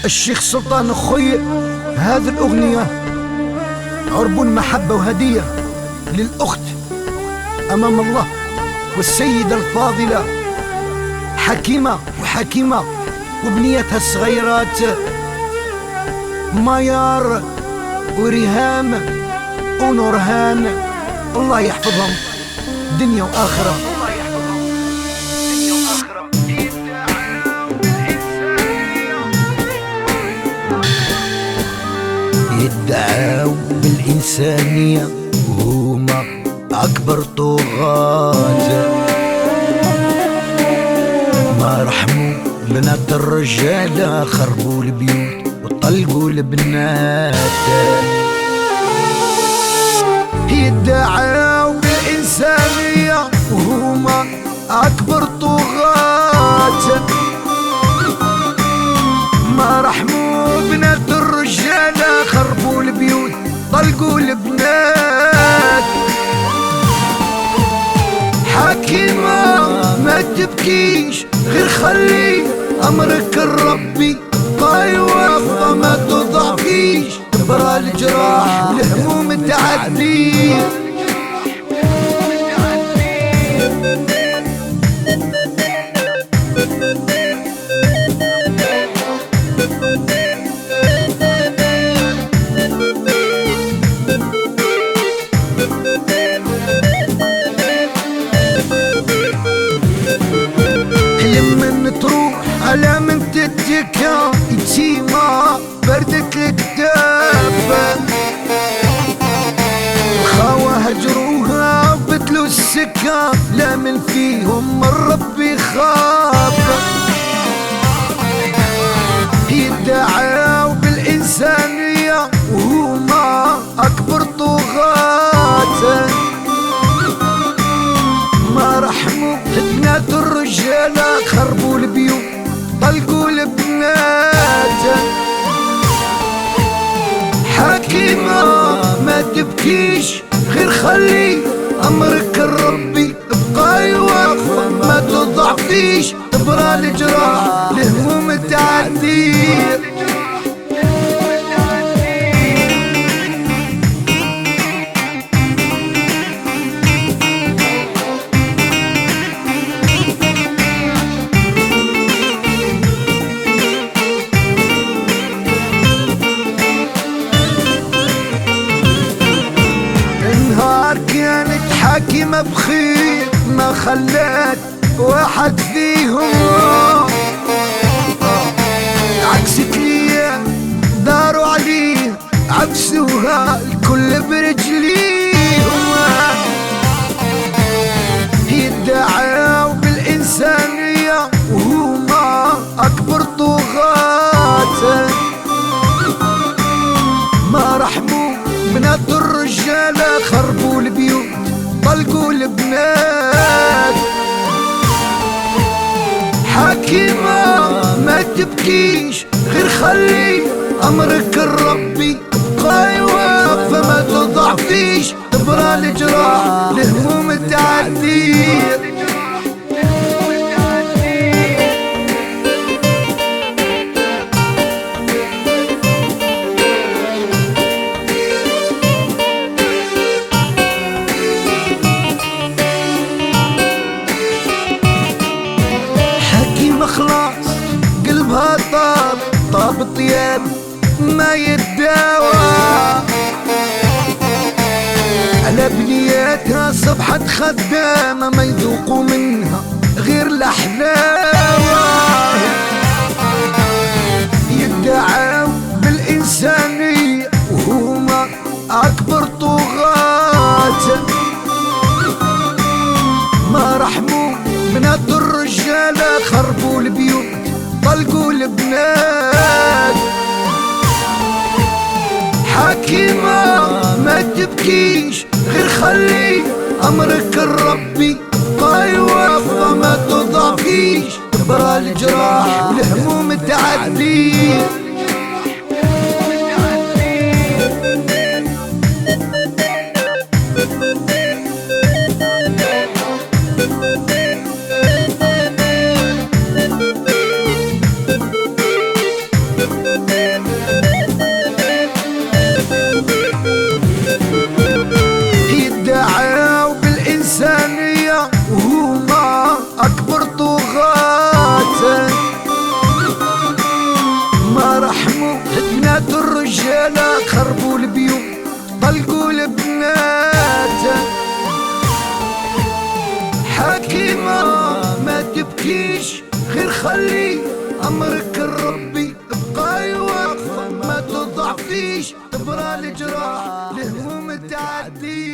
الشيخ سلطان أخوي، هذه الأغنية عرب محبة وهدية للأخت أمام الله، والسيدة الفاضلة حكيمة وبنيتها الصغيرات ميار وريهام ونورهان، الله يحفظهم دنيا وآخرة. يدعوا بالإنسانية وهما أكبر طغاة، ما رحموا بنات الرجالة، خربوا البيوت وطلقوا البنات. يدعوا بالإنسانية وهما أكبر طغاة، ما رحموا بنات الرجالة، خربوا البيوت طلقوا البنات. حكيمة ما تبكيش غير خلي أمرك الربي، أيوة ما تضعفيش، تبرى الجراح والهموم تعدي. لما تروح على من تتكا يتيمة بردت الكتاب، خاوة هجروها بدلوا السكة، لا من فيهم من ربي خاف. يدعوا بالإنسانية وهما أكبر طغاة، ما رحموا بنات الرجالة، خربوا البيوت طلقوا البنات. حكيمة ما تبكيش غير خلي أمرك الربي، ابقاي واقفة ما تضعفيش، تبرى الجراح الهموم تعدي. كانت حكيمة بخير، ما خلت واحد فيهم، عكست لي داروا عليه عكسوها الكل برجليهم. يدعوا بالإنسانية وهما أكبر طغاة، ما رحموا بنات الرجالة، خربوا البيوت طلقوا البنات. حكيمة ما تبكيش غير خلي أمرك الربي، ابقاي واقفة ما تضعفيش، تبرى الجراح الهموم تعدي. خلاص قلبها طاب الطياب ما يداوى، على بنياتها صبحت خدامة، ما يذوقوا منها غير الحلاوة. يدعوا بالإنسانية وهما أكبر طغاة، ما رحموا بنات الرجالة، خربوا البيوت طلقوا البنات. حكيمة ما تبكيش غير خلي أمرك الربي، ابقاي واقفة ما تضعفيش، تبرى الجراح والهموم تعدي. أكبر طغاة ما رحموا بنات الرجالة، خربوا البيوت طلقوا البنات. حكيمة ما تبكيش غير خلي أمرك لربي، ابقاي واقفة ما تضعفيش، تبرى الجراح لهموم تعدي.